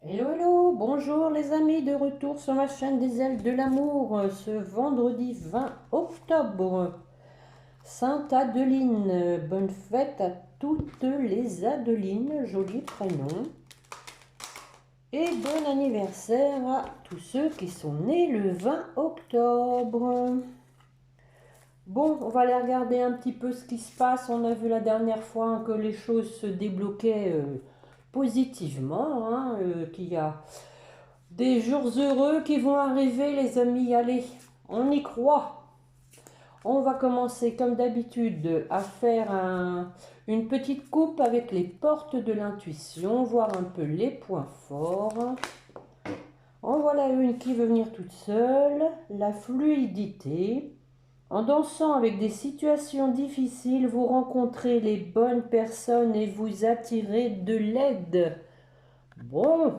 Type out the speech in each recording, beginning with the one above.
Hello, hello, bonjour les amis, de retour sur ma chaîne des ailes de l'amour ce vendredi 20 octobre. Sainte Adeline, bonne fête à toutes les Adelines, joli prénom. Et bon anniversaire à tous ceux qui sont nés le 20 octobre. Bon, on va aller regarder un petit peu ce qui se passe. On a vu la dernière fois que les choses se débloquaient positivement, qu'il y a des jours heureux qui vont arriver, les amis. Allez, on y croit. On va commencer comme d'habitude à faire une petite coupe avec les portes de l'intuition, voir un peu les points forts. En voilà une qui veut venir toute seule, la fluidité. En dansant avec des situations difficiles, vous rencontrez les bonnes personnes et vous attirez de l'aide. Bon,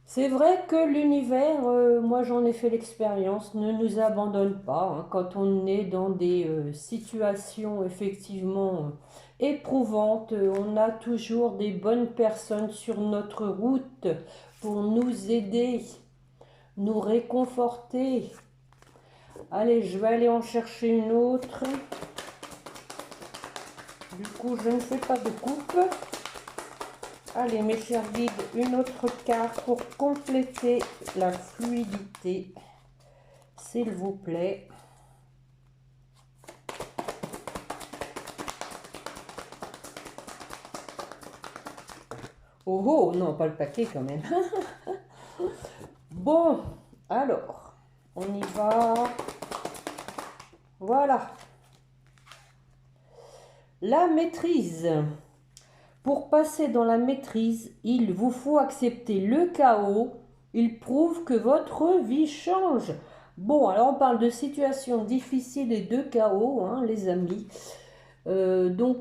c'est vrai que l'univers, moi j'en ai fait l'expérience, ne nous abandonne pas, hein. Quand on est dans des situations effectivement éprouvantes, on a toujours des bonnes personnes sur notre route pour nous aider, nous réconforter. Allez, je vais aller en chercher une autre. Du coup, je ne fais pas de coupe. Allez, mes chers guides, une autre carte pour compléter la fluidité, s'il vous plaît. Oh oh, non, pas le paquet quand même. Bon, alors, on y va. Voilà. La maîtrise. Pour passer dans la maîtrise, il vous faut accepter le chaos. Il prouve que votre vie change. Bon, alors on parle de situations difficiles et de chaos, hein, les amis. Bon,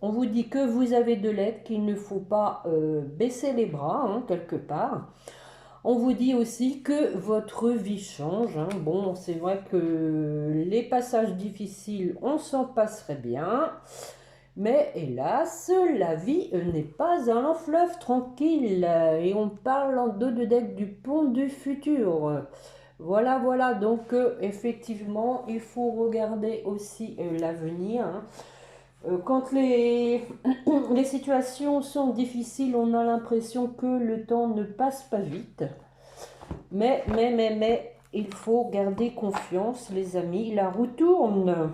on vous dit que vous avez de l'aide, qu'il ne faut pas baisser les bras, hein, quelque part. On vous dit aussi que votre vie change, hein. Bon, c'est vrai que les passages difficiles, on s'en passerait bien. Mais hélas, la vie n'est pas un long fleuve tranquille. Et on parle en deux de deck du pont du futur. Voilà, voilà. Donc, effectivement, il faut regarder aussi l'avenir, hein. Quand les situations sont difficiles, on a l'impression que le temps ne passe pas vite. Mais, il faut garder confiance, les amis. La roue tourne.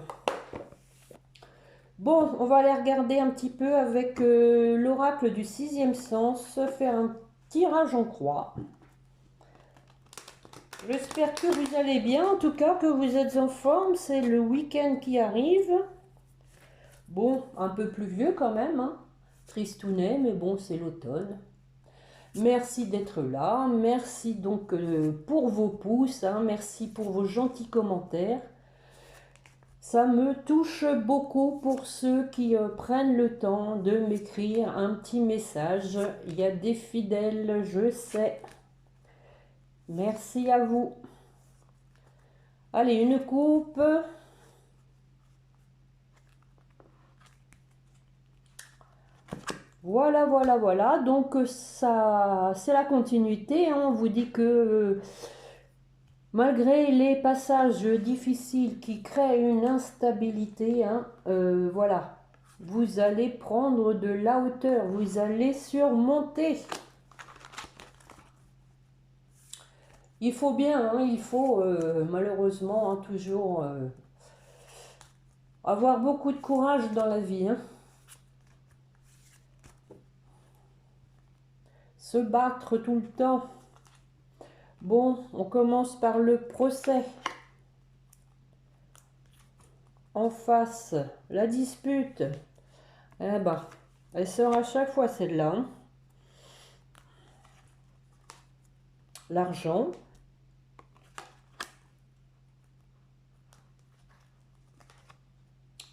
Bon, on va aller regarder un petit peu avec l'oracle du sixième sens, faire un tirage en croix. J'espère que vous allez bien, en tout cas que vous êtes en forme, c'est le week-end qui arrive. Bon, un peu pluvieux quand même, hein. Tristounet, mais bon, c'est l'automne. Merci d'être là, merci donc pour vos pouces, hein. Merci pour vos gentils commentaires. Ça me touche beaucoup pour ceux qui prennent le temps de m'écrire un petit message. Il y a des fidèles, je sais. Merci à vous. Allez, une coupe. Voilà, voilà, voilà. Donc ça, c'est la continuité, hein. On vous dit que malgré les passages difficiles qui créent une instabilité, hein, voilà, vous allez prendre de la hauteur, vous allez surmonter. Il faut bien, hein, il faut malheureusement, hein, toujours avoir beaucoup de courage dans la vie, hein. Se battre tout le temps. Bon, on commence par le procès. En face, la dispute. Eh ben, elle sort à chaque fois celle-là, hein. L'argent.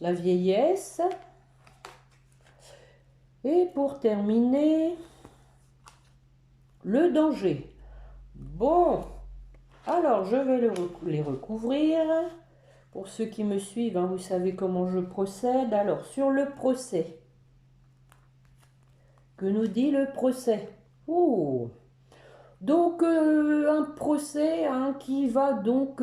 La vieillesse. Et pour terminer, le danger. Bon, alors je vais les recouvrir. Pour ceux qui me suivent, hein, vous savez comment je procède. Alors, sur le procès, Que nous dit le procès? Oh, donc un procès hein, qui va donc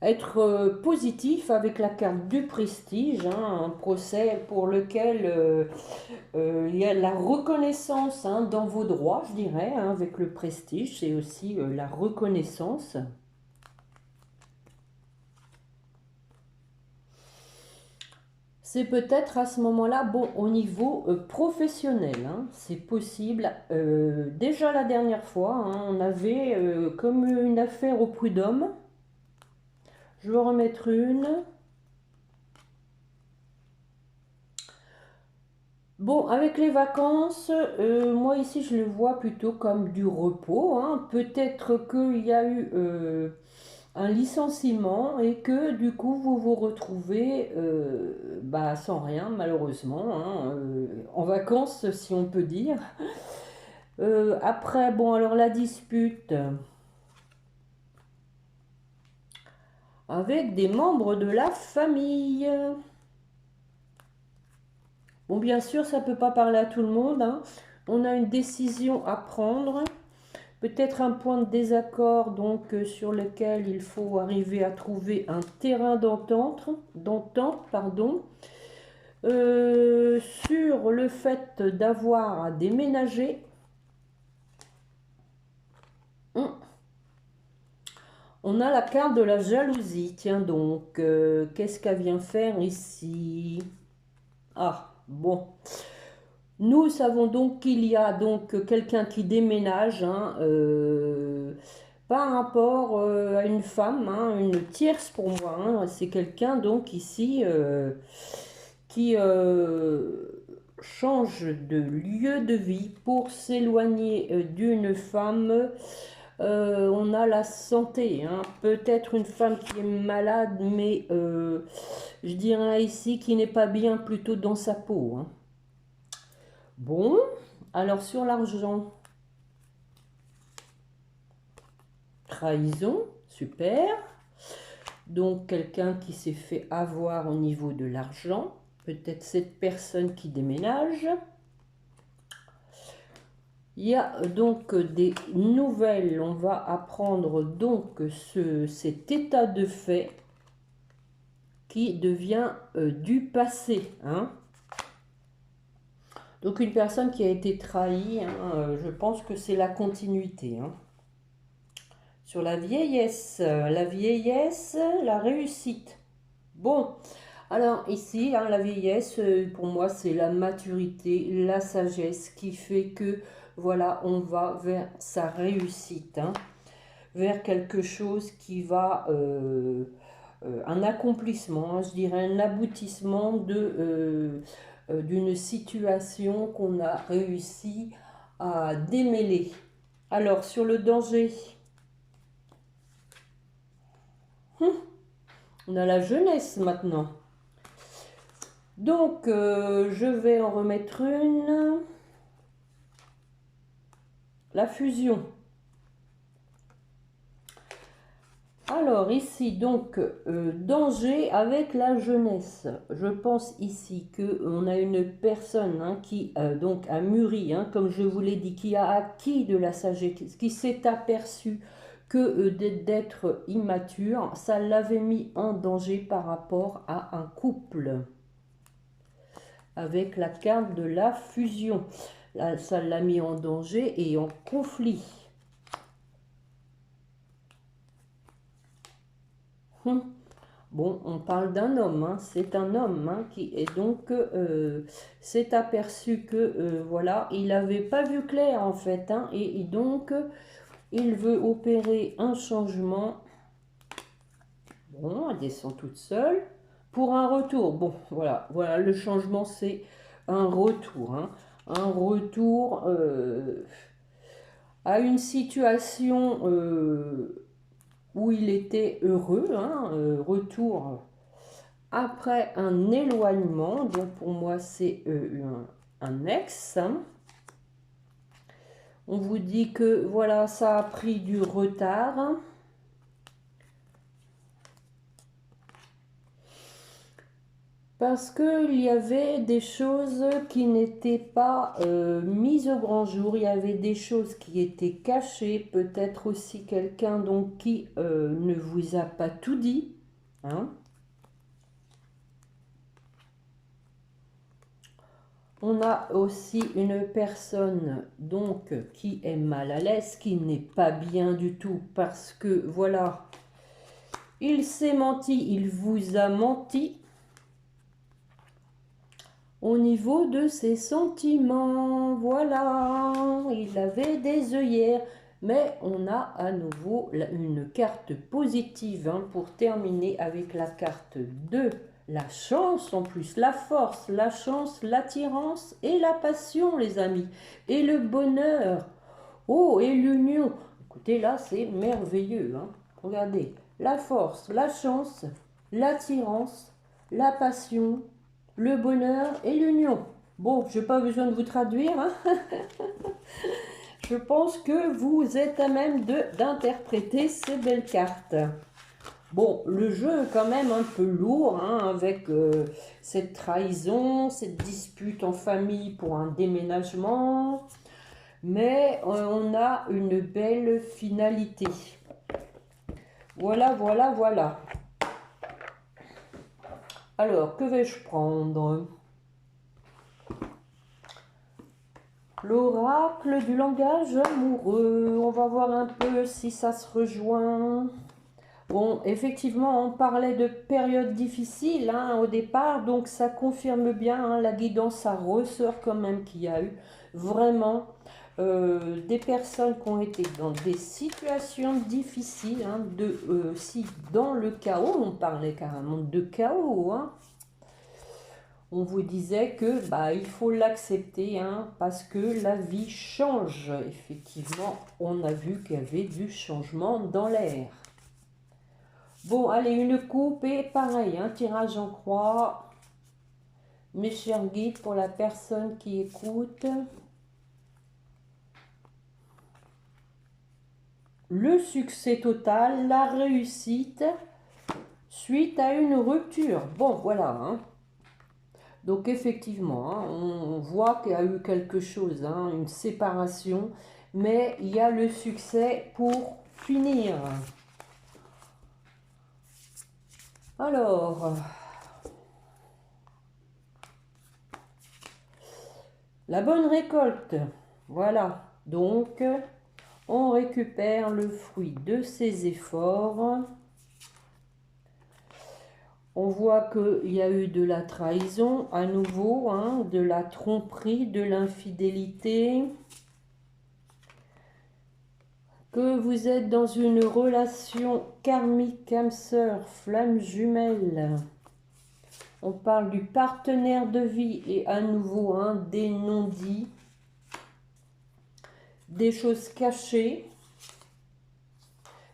être positif avec la carte du prestige, hein, un procès pour lequel il y a la reconnaissance hein, dans vos droits, je dirais, hein, avec le prestige, c'est aussi la reconnaissance. C'est peut-être à ce moment-là, bon, au niveau professionnel, hein, c'est possible. Déjà la dernière fois, hein, on avait comme une affaire au prud'homme. Je vais en remettre une. Bon, avec les vacances, moi ici je le vois plutôt comme du repos, hein. Peut-être qu'il y a eu un licenciement et que du coup vous vous retrouvez bah, sans rien malheureusement, hein, en vacances si on peut dire. Après, bon alors la dispute avec des membres de la famille. Bon bien sûr ça ne peut pas parler à tout le monde, hein. On a une décision à prendre. Peut-être un point de désaccord donc sur lequel il faut arriver à trouver un terrain d'entente, pardon, sur le fait d'avoir à déménager. On a la carte de la jalousie. Tiens donc, qu'est-ce qu'elle vient faire ici? Ah, bon. Nous savons donc qu'il y a donc quelqu'un qui déménage, hein, par rapport à une femme, hein, une tierce pour moi, hein. C'est quelqu'un donc ici qui change de lieu de vie pour s'éloigner d'une femme. On a la santé, hein. Peut-être une femme qui est malade, mais je dirais ici qui n'est pas bien plutôt dans sa peau, hein. Bon, alors sur l'argent, trahison, super. Donc quelqu'un qui s'est fait avoir au niveau de l'argent, peut-être cette personne qui déménage. Il y a donc des nouvelles, on va apprendre donc cet état de fait qui devient du passé, hein. Donc une personne qui a été trahie, hein, je pense que c'est la continuité, hein. Sur la vieillesse, la réussite. Bon, alors ici, hein, la vieillesse, pour moi, c'est la maturité, la sagesse qui fait que, voilà, on va vers sa réussite, hein, vers quelque chose qui va, un accomplissement, hein, je dirais un aboutissement d'une situation qu'on a réussi à démêler. Alors, sur le danger, on a la jeunesse maintenant. Donc, je vais en remettre une. La fusion. Alors, ici, donc, danger avec la jeunesse. Je pense ici qu'on a une personne hein, qui donc a mûri, hein, comme je vous l'ai dit, qui a acquis de la sagesse, qui s'est aperçu que d'être immature, ça l'avait mis en danger par rapport à un couple. Avec la carte de la fusion. Là, ça l'a mis en danger et en conflit. Bon, on parle d'un homme, hein. C'est un homme hein, qui est donc s'est aperçu que voilà, il n'avait pas vu clair en fait, hein, et donc il veut opérer un changement. Bon, elle descend toute seule pour un retour. Bon, voilà, voilà, le changement c'est un retour, hein, un retour à une situation où il était heureux, hein, retour après un éloignement, donc pour moi c'est un ex. Hein. On vous dit que voilà, ça a pris du retard. Parce qu'il y avait des choses qui n'étaient pas mises au grand jour, il y avait des choses qui étaient cachées, peut-être aussi quelqu'un donc qui ne vous a pas tout dit, hein. On a aussi une personne donc qui est mal à l'aise, qui n'est pas bien du tout parce que voilà, il s'est menti, il vous a menti au niveau de ses sentiments. Voilà, il avait des œillères, mais on a à nouveau une carte positive hein, pour terminer avec la carte 2. La chance en plus, la force, la chance, l'attirance et la passion les amis. Et le bonheur. Oh, et l'union. Écoutez, là c'est merveilleux. Hein. Regardez, la force, la chance, l'attirance, la passion, le bonheur et l'union. Bon, je n'ai pas besoin de vous traduire. Hein. Je pense que vous êtes à même d'interpréter ces belles cartes. Bon, le jeu est quand même un peu lourd, hein, avec cette trahison, cette dispute en famille pour un déménagement. Mais on a une belle finalité. Voilà, voilà, voilà. Alors, que vais-je prendre? L'oracle du langage amoureux. On va voir un peu si ça se rejoint. Bon, effectivement, on parlait de périodes difficiles hein, au départ, donc ça confirme bien hein, la guidance, ça ressort quand même qu'il y a eu vraiment des personnes qui ont été dans des situations difficiles, hein, si dans le chaos, on parlait carrément de chaos, hein, on vous disait que bah, il faut l'accepter hein, parce que la vie change. Effectivement, on a vu qu'il y avait du changement dans l'air. Bon, allez, une coupe et pareil, un tirage en croix. Mes chers guides, pour la personne qui écoute. Le succès total, la réussite suite à une rupture. Bon, voilà. Hein. Donc, effectivement, hein, on voit qu'il y a eu quelque chose, hein, une séparation. Mais il y a le succès pour finir. Alors... la bonne récolte, voilà, donc on récupère le fruit de ses efforts. On voit qu'il y a eu de la trahison à nouveau, hein, de la tromperie, de l'infidélité. Que vous êtes dans une relation karmique, âme sœur, flamme jumelle. On parle du partenaire de vie et à nouveau hein, des non-dits. Des choses cachées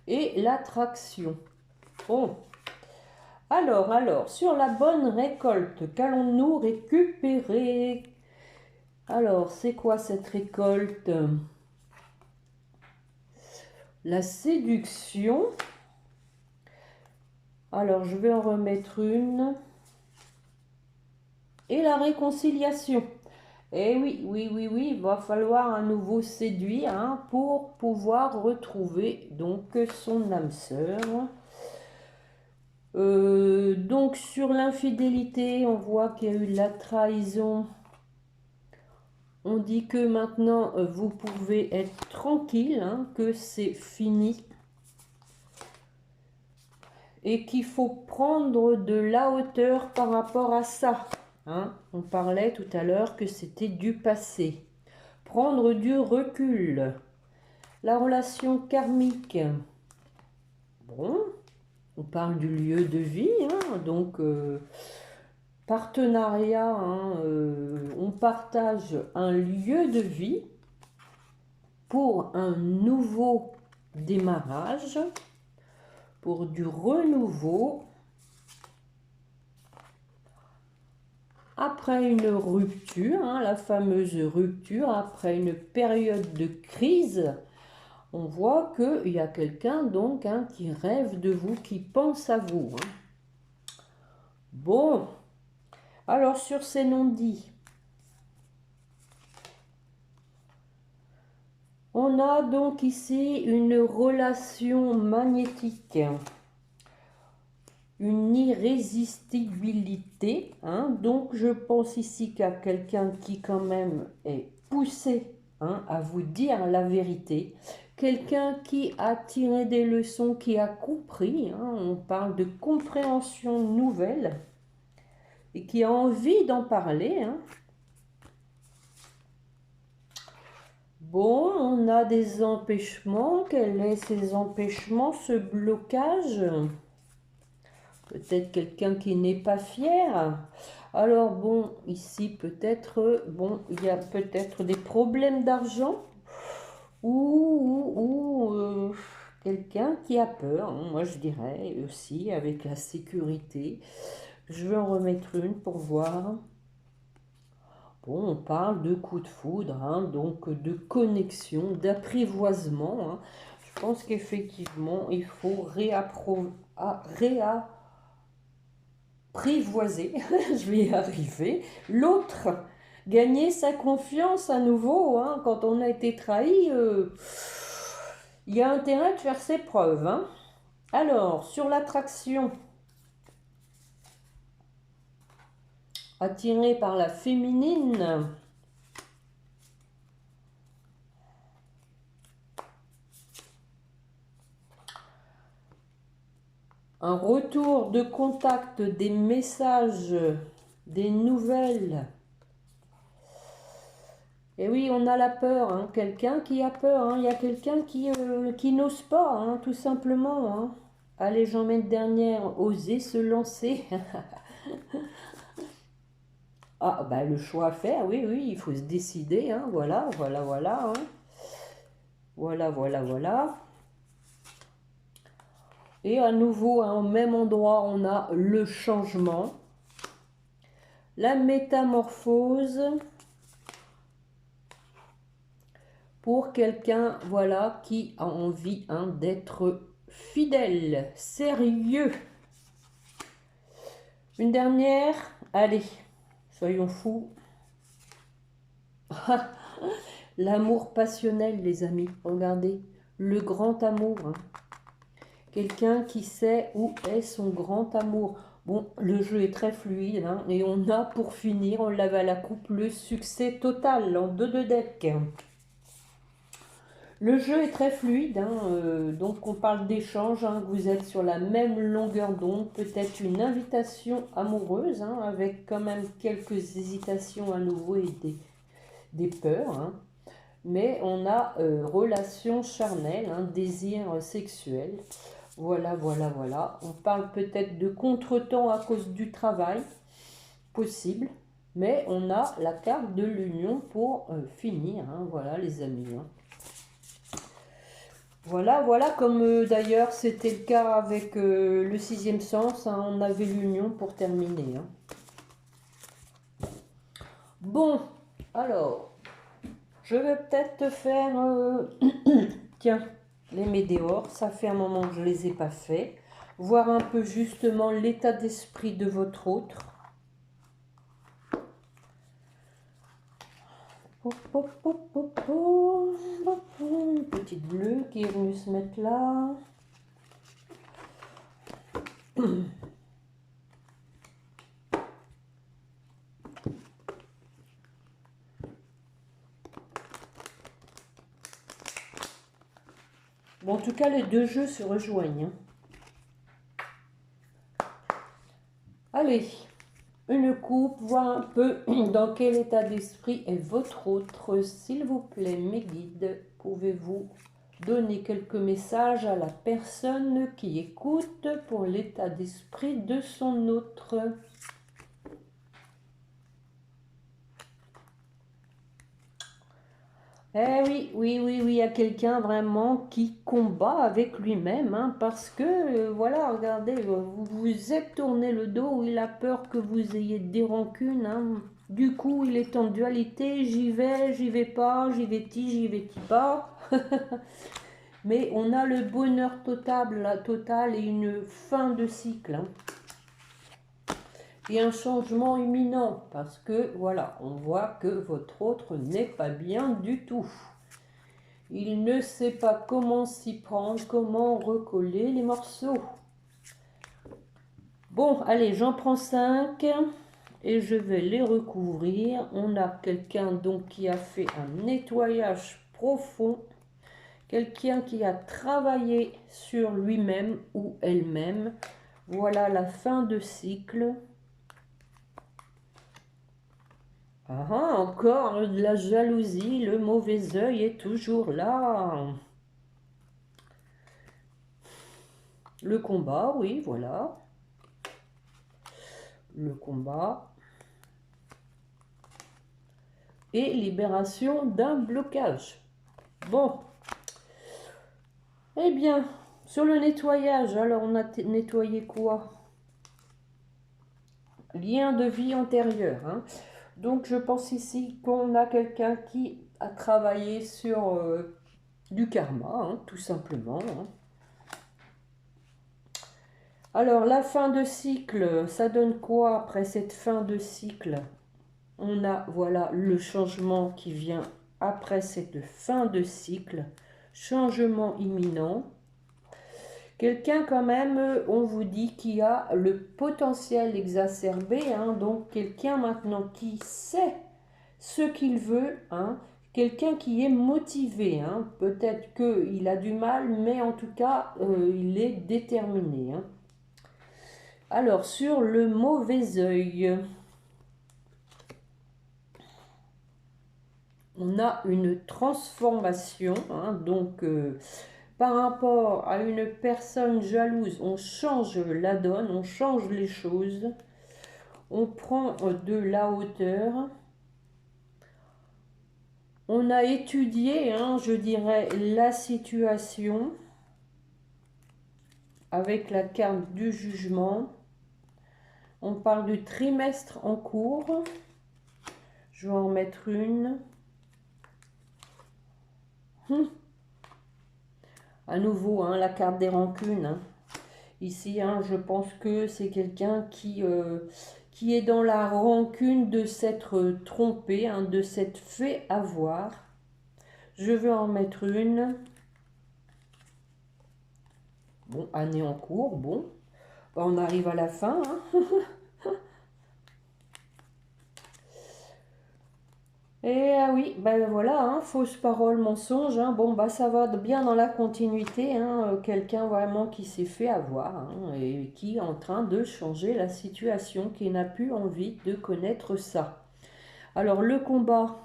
et l'attraction. Bon, alors, sur la bonne récolte, qu'allons-nous récupérer? Alors, c'est quoi cette récolte? La séduction. Alors, je vais en remettre une. Et la réconciliation. Eh oui, il va falloir à nouveau séduire hein, pour pouvoir retrouver donc son âme sœur. Donc sur l'infidélité, on voit qu'il y a eu de la trahison. On dit que maintenant vous pouvez être tranquille, hein, que c'est fini. Et qu'il faut prendre de la hauteur par rapport à ça. Hein. On parlait tout à l'heure que c'était du passé. Prendre du recul. La relation karmique. Bon, on parle du lieu de vie, hein, donc partenariat, hein, on partage un lieu de vie pour un nouveau démarrage, pour du renouveau. Après une rupture, hein, la fameuse rupture, après une période de crise, on voit qu'il y a quelqu'un donc hein, qui rêve de vous, qui pense à vous. Hein. Bon, Alors, sur ces non-dits, on a donc ici une relation magnétique, une irrésistibilité. Hein. Donc, je pense ici qu'il y a quelqu'un qui quand même est poussé à vous dire la vérité. Quelqu'un qui a tiré des leçons, qui a compris. On parle de compréhension nouvelle et qui a envie d'en parler. Bon, on a des empêchements. Quels sont ces empêchements, ce blocage? Peut-être quelqu'un qui n'est pas fier. Alors bon, ici peut-être, bon, il y a peut-être des problèmes d'argent ou quelqu'un qui a peur. Moi je dirais aussi avec la sécurité. Je vais en remettre une pour voir. Bon, on parle de coup de foudre, donc de connexion, d'apprivoisement. Je pense qu'effectivement, il faut réapprivoiser, je vais y arriver, l'autre, gagner sa confiance à nouveau. Quand on a été trahi, il y a intérêt de faire ses preuves. Alors, sur l'attraction, attiré par la féminine, un retour de contact, des messages, des nouvelles. Et oui, on a la peur, quelqu'un qui a peur, il y a quelqu'un qui n'ose pas, tout simplement. Allez, j'en mets une dernière, oser se lancer. Ah, bah le choix à faire, oui, il faut se décider, voilà. Voilà. Et à nouveau, au même endroit, on a le changement, la métamorphose, pour quelqu'un, voilà, qui a envie d'être fidèle, sérieux. Une dernière, allez, soyons fous. L'amour passionnel, les amis, regardez, le grand amour. Quelqu'un qui sait où est son grand amour. Bon, le jeu est très fluide, et on a pour finir, on l'avait à la coupe, le succès total en 2 deck. Le jeu est très fluide, donc on parle d'échange, vous êtes sur la même longueur d'onde, peut-être une invitation amoureuse, avec quand même quelques hésitations à nouveau et des peurs, mais on a relation charnelle, désir sexuel, voilà. On parle peut-être de contretemps à cause du travail, possible, mais on a la carte de l'union pour finir, voilà les amis. Voilà, comme d'ailleurs c'était le cas avec le 6e sens, on avait l'union pour terminer. Bon, alors, je vais peut-être te faire, tiens, les météores, ça fait un moment que je ne les ai pas fait, voir un peu justement l'état d'esprit de votre autre. Une petite bleue qui est venue se mettre là. Bon, en tout cas, les 2 jeux se rejoignent. Allez, une coupe, voir un peu dans quel état d'esprit est votre autre. S'il vous plaît, mes guides, pouvez-vous donner quelques messages à la personne qui écoute pour l'état d'esprit de son autre? Eh oui, il y a quelqu'un vraiment qui combat avec lui-même, parce que, voilà, regardez, vous vous êtes tourné le dos, il a peur que vous ayez des rancunes, Du coup, il est en dualité, j'y vais pas, j'y vais pas. Mais on a le bonheur total et une fin de cycle. et un changement imminent, parce que voilà, on voit que votre autre n'est pas bien du tout. Il ne sait pas comment s'y prendre, comment recoller les morceaux. Bon, allez, j'en prends 5 et je vais les recouvrir. On a quelqu'un donc qui a fait un nettoyage profond, quelqu'un qui a travaillé sur lui-même ou elle-même. Voilà la fin de cycle. Ah, encore de la jalousie, le mauvais œil est toujours là. Le combat, oui, voilà. Le combat. Et libération d'un blocage. Bon. Eh bien, sur le nettoyage, alors on a nettoyé quoi? Lien de vie antérieure. Hein. Donc je pense ici qu'on a quelqu'un qui a travaillé sur du karma, hein, tout simplement. Hein. Alors la fin de cycle, ça donne quoi après cette fin de cycle? On a, voilà, le changement qui vient après cette fin de cycle. Changement imminent. Quelqu'un quand même, on vous dit, qui a le potentiel exacerbé. Hein, donc quelqu'un maintenant qui sait ce qu'il veut. Hein, quelqu'un qui est motivé. Hein, peut-être qu'il a du mal, mais en tout cas, il est déterminé. Hein. Alors, sur le mauvais œil, on a une transformation, hein, donc par rapport à une personne jalouse, on change la donne, on change les choses, on prend de la hauteur. On a étudié, hein, je dirais, la situation avec la carte du jugement. On parle du trimestre en cours. Je vais en mettre une. À nouveau, hein, la carte des rancunes. Hein. Ici, hein, je pense que c'est quelqu'un qui est dans la rancune de s'être trompé, hein, de s'être fait avoir. Je vais en mettre une. Bon, année en cours, bon. On arrive à la fin. Hein. Et ah oui, ben voilà, hein, fausse parole, mensonge. Hein, bon, bah ça va bien dans la continuité. Hein, quelqu'un vraiment qui s'est fait avoir hein, et qui est en train de changer la situation, qui n'a plus envie de connaître ça. Alors le combat.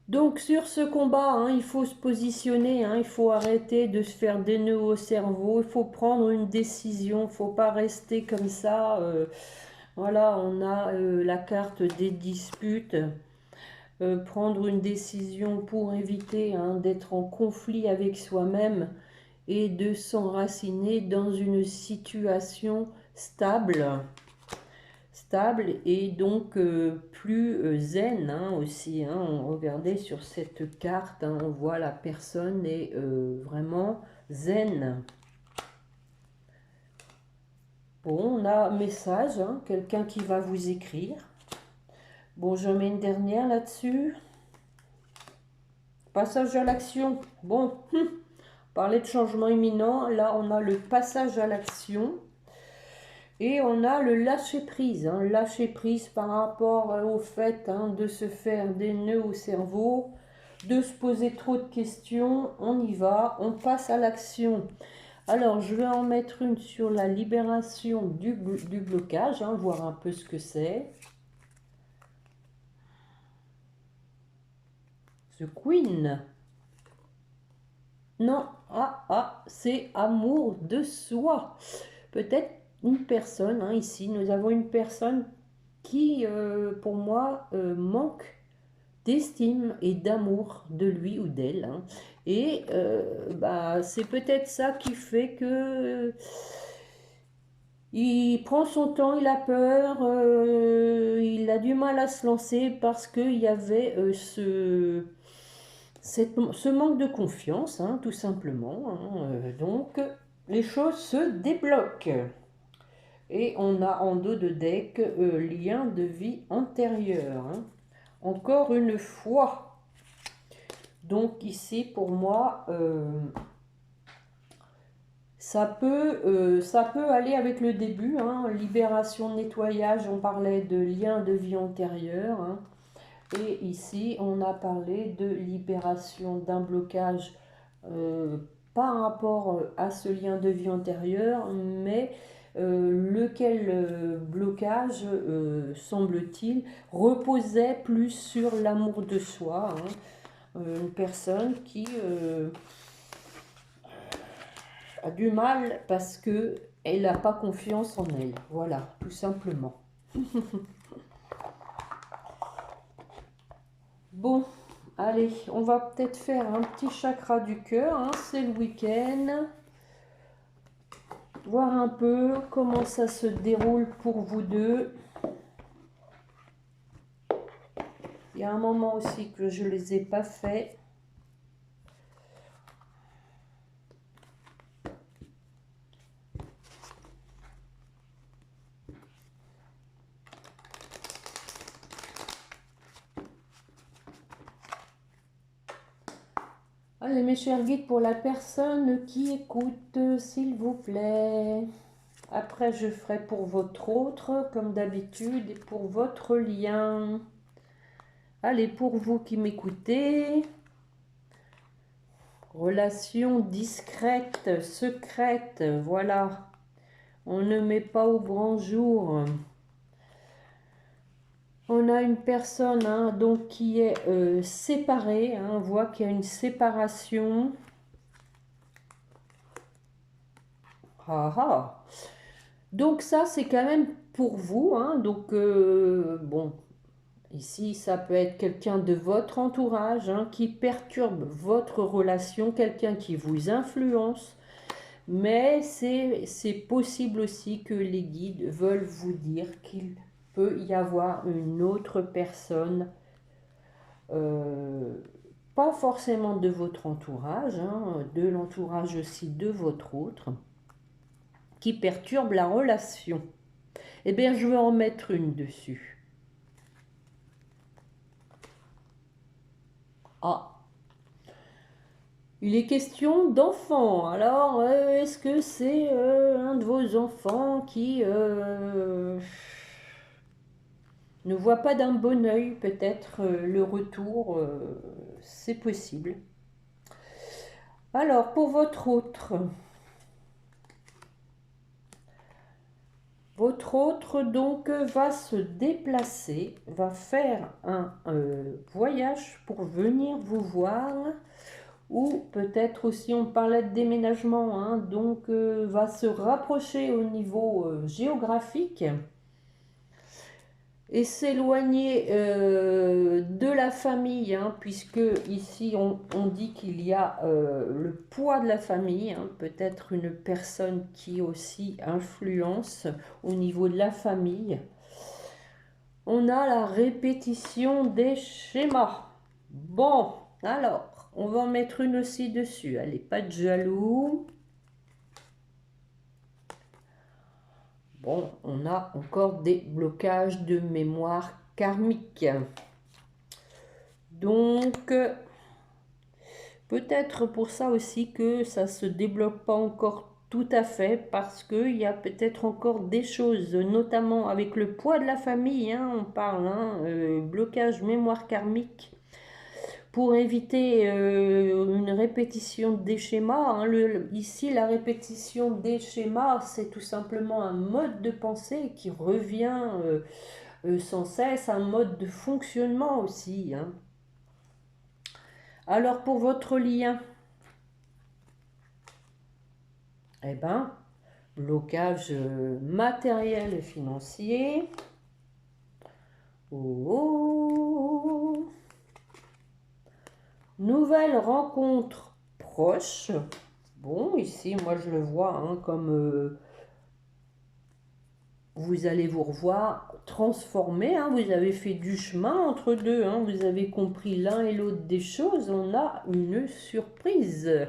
Donc sur ce combat, hein, il faut se positionner, hein, il faut arrêter de se faire des nœuds au cerveau, il faut prendre une décision, il ne faut pas rester comme ça. Voilà, on a la carte des disputes. Prendre une décision pour éviter hein, d'être en conflit avec soi-même et de s'enraciner dans une situation stable. Stable et donc plus zen hein, aussi. Hein. Regardez sur cette carte, hein, on voit la personne est vraiment zen. Bon, on a un message, hein, quelqu'un qui va vous écrire. Bon, je mets une dernière là-dessus. Passage à l'action. Bon, parler de changement imminent. Là, on a le passage à l'action. Et on a le lâcher-prise. Hein, lâcher-prise par rapport au fait hein, de se faire des nœuds au cerveau, de se poser trop de questions. On y va, on passe à l'action. Alors, je vais en mettre une sur la libération du blocage, hein, voir un peu ce que c'est. The Queen. Non, c'est amour de soi. Peut-être une personne, hein, ici, nous avons une personne qui, pour moi, manque d'estime et d'amour de lui ou d'elle. Hein. Et bah, c'est peut-être ça qui fait que il prend son temps, il a peur, il a du mal à se lancer parce qu'il y avait ce manque de confiance, hein, tout simplement. Hein, donc, les choses se débloquent. Et on a en dos de deck lien de vie antérieure. Hein. Encore une fois. Donc ici, pour moi, ça peut aller avec le début. Hein. Libération, nettoyage, on parlait de lien de vie antérieure. Hein. Et ici, on a parlé de libération d'un blocage par rapport à ce lien de vie antérieur, mais lequel blocage, semble-t-il, reposait plus sur l'amour de soi. Hein. Une personne qui a du mal parce qu'elle n'a pas confiance en elle. Voilà, tout simplement. Bon, allez, on va peut-être faire un petit chakra du cœur, hein, c'est le week-end. Voir un peu comment ça se déroule pour vous deux. Il y a un moment aussi que je ne les ai pas faits. Allez, mes chers guides, pour la personne qui écoute, s'il vous plaît. Après, je ferai pour votre autre, comme d'habitude, et pour votre lien. Allez, pour vous qui m'écoutez. Relation discrète, secrète, voilà. On ne met pas au grand jour. On a une personne hein, donc qui est séparée. Hein, on voit qu'il y a une séparation. Ah, ah. Donc ça, c'est quand même pour vous. Hein, donc, bon, ici, ça peut être quelqu'un de votre entourage hein, qui perturbe votre relation, quelqu'un qui vous influence. Mais c'est possible aussi que les guides veulent vous dire qu'il peut y avoir une autre personne, pas forcément de votre entourage, hein, de l'entourage aussi de votre autre, qui perturbe la relation. Eh bien, je vais en mettre une dessus. Ah, il est question d'enfants. Alors, est-ce que c'est un de vos enfants qui ne voit pas d'un bon œil peut-être le retour, c'est possible. Alors, pour votre autre donc va se déplacer, va faire un voyage pour venir vous voir, ou peut-être aussi on parlait de déménagement, hein, donc va se rapprocher au niveau géographique et s'éloigner de la famille, hein, puisque ici on dit qu'il y a le poids de la famille, hein, peut-être une personne qui aussi influence au niveau de la famille. On a la répétition des schémas. Bon, alors, on va en mettre une aussi dessus. Allez, pas de jaloux. Bon, on a encore des blocages de mémoire karmique. Donc, peut-être pour ça aussi que ça ne se débloque pas encore tout à fait, parce qu'il y a peut-être encore des choses, notamment avec le poids de la famille, hein, on parle, hein, blocage mémoire karmique. Pour éviter une répétition des schémas, hein, ici la répétition des schémas, c'est tout simplement un mode de pensée qui revient sans cesse, un mode de fonctionnement aussi. Hein. Alors pour votre lien, eh ben, blocage matériel et financier. Oh. Nouvelle rencontre proche. Bon, ici, moi, je le vois hein, comme vous allez vous revoir transformé. Hein, vous avez fait du chemin entre deux. Hein, vous avez compris l'un et l'autre des choses. On a une surprise.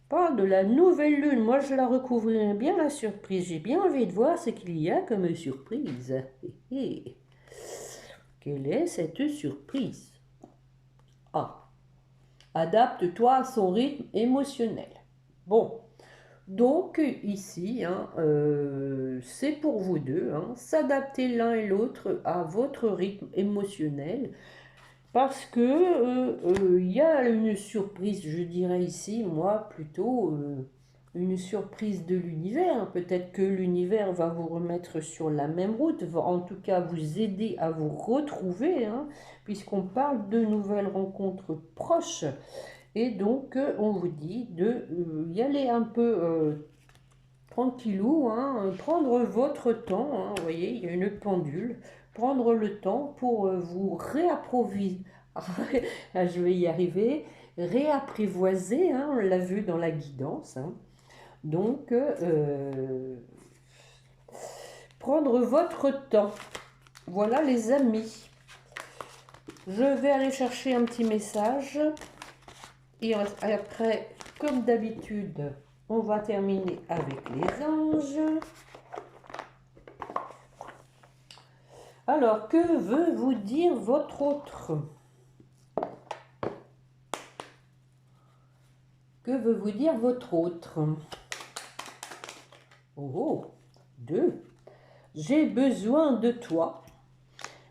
Parle de la nouvelle lune. Moi, je la recouvrirai bien, la surprise. J'ai bien envie de voir ce qu'il y a comme surprise. Quelle est cette surprise? Ah, adapte-toi à son rythme émotionnel. Bon, donc ici, hein, c'est pour vous deux, hein, s'adapter l'un et l'autre à votre rythme émotionnel. Parce que il y a une surprise, je dirais ici, moi, plutôt une surprise de l'univers. Peut-être que l'univers va vous remettre sur la même route, va en tout cas vous aider à vous retrouver, hein, puisqu'on parle de nouvelles rencontres proches. Et donc, on vous dit de y aller un peu tranquillou, hein, prendre votre temps, hein, vous voyez, il y a une pendule, prendre le temps pour vous réapprovisionner, je vais y arriver, réapprivoiser, hein, on l'a vu dans la guidance, hein. Donc, prendre votre temps. Voilà les amis. Je vais aller chercher un petit message et après, comme d'habitude, on va terminer avec les anges. Alors, que veut vous dire votre autre? Que veut vous dire votre autre? Oh, 2. J'ai besoin de toi.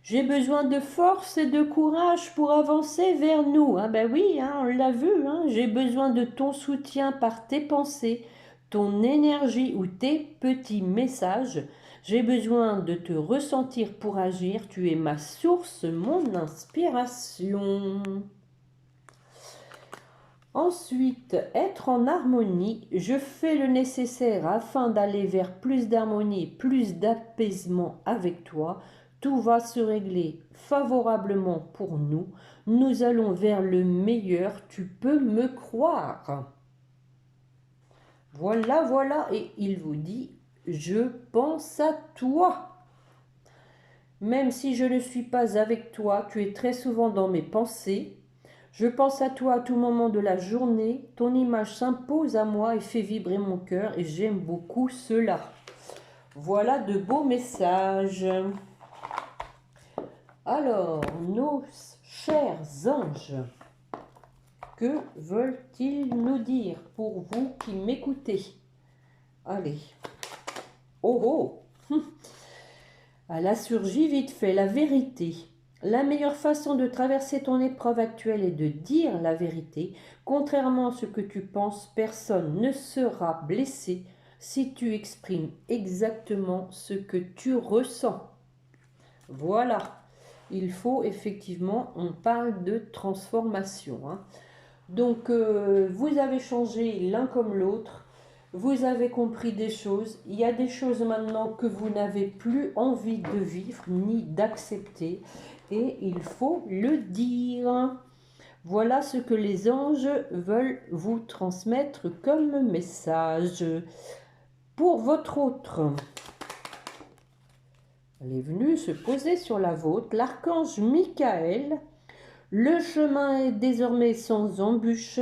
J'ai besoin de force et de courage pour avancer vers nous. Ah ben oui, hein, on l'a vu. Hein. J'ai besoin de ton soutien par tes pensées, ton énergie ou tes petits messages. J'ai besoin de te ressentir pour agir. Tu es ma source, mon inspiration. Ensuite, être en harmonie. Je fais le nécessaire afin d'aller vers plus d'harmonie, plus d'apaisement avec toi. Tout va se régler favorablement pour nous. Nous allons vers le meilleur. Tu peux me croire. Voilà, voilà. Et il vous dit, je pense à toi. Même si je ne suis pas avec toi, tu es très souvent dans mes pensées. Je pense à toi à tout moment de la journée. Ton image s'impose à moi et fait vibrer mon cœur et j'aime beaucoup cela. Voilà de beaux messages. Alors, nos chers anges, que veulent-ils nous dire pour vous qui m'écoutez? Allez. Oh oh. Elle a surgi vite fait, la vérité. La meilleure façon de traverser ton épreuve actuelle est de dire la vérité. Contrairement à ce que tu penses, personne ne sera blessé si tu exprimes exactement ce que tu ressens. Voilà. Il faut effectivement, on parle de transformation. Hein. Donc, vous avez changé l'un comme l'autre. Vous avez compris des choses. Il y a des choses maintenant que vous n'avez plus envie de vivre ni d'accepter. Et il faut le dire. Voilà ce que les anges veulent vous transmettre comme message. Pour votre autre, elle est venue se poser sur la vôtre, l'archange Michael. Le chemin est désormais sans embûche.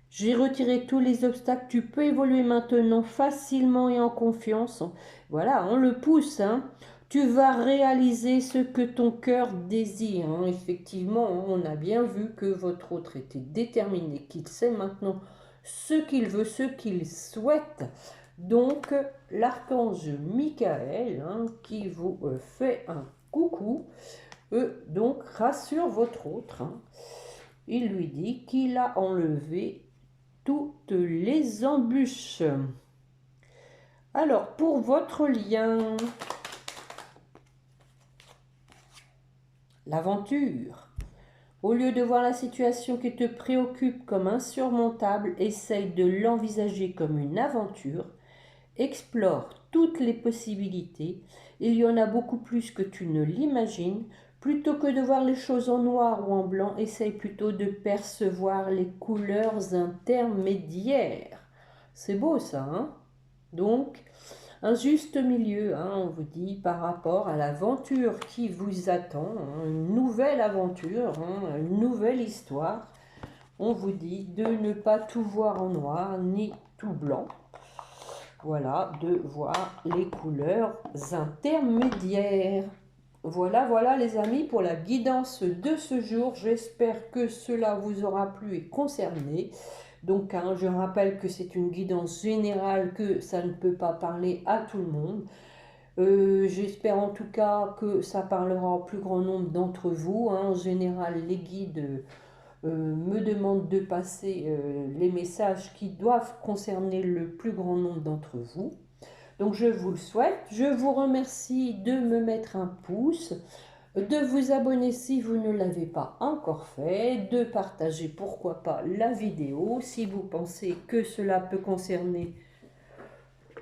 J'ai retiré tous les obstacles. Tu peux évoluer maintenant facilement et en confiance. Voilà, on le pousse. Hein. Tu vas réaliser ce que ton cœur désire. Hein. Effectivement, on a bien vu que votre autre était déterminé, qu'il sait maintenant ce qu'il veut, ce qu'il souhaite. Donc, l'archange Michael, hein, qui vous fait un coucou, donc rassure votre autre. Hein. Il lui dit qu'il a enlevé toutes les embûches. Alors, pour votre lien, l'aventure. Au lieu de voir la situation qui te préoccupe comme insurmontable, essaye de l'envisager comme une aventure. Explore toutes les possibilités. Il y en a beaucoup plus que tu ne l'imagines. Plutôt que de voir les choses en noir ou en blanc, essaye plutôt de percevoir les couleurs intermédiaires. C'est beau ça, hein? Donc, un juste milieu, hein, on vous dit, par rapport à l'aventure qui vous attend, hein, une nouvelle aventure, hein, une nouvelle histoire. on vous dit de ne pas tout voir en noir ni tout blanc. Voilà, de voir les couleurs intermédiaires. Voilà, voilà les amis pour la guidance de ce jour. J'espère que cela vous aura plu et concerné. Donc, hein, je rappelle que c'est une guidance générale, que ça ne peut pas parler à tout le monde. J'espère en tout cas que ça parlera au plus grand nombre d'entre vous, hein. En général, les guides me demandent de passer les messages qui doivent concerner le plus grand nombre d'entre vous. Donc je vous le souhaite. Je vous remercie de me mettre un pouce, de vous abonner si vous ne l'avez pas encore fait, de partager pourquoi pas la vidéo si vous pensez que cela peut concerner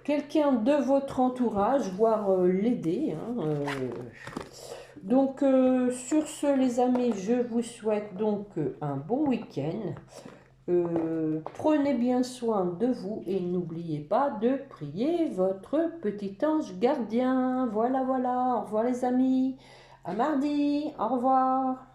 quelqu'un de votre entourage, voire l'aider, hein, Donc sur ce les amis, je vous souhaite donc un bon week-end. Prenez bien soin de vous et n'oubliez pas de prier votre petit ange gardien. Voilà, voilà. Au revoir les amis. À mardi. Au revoir.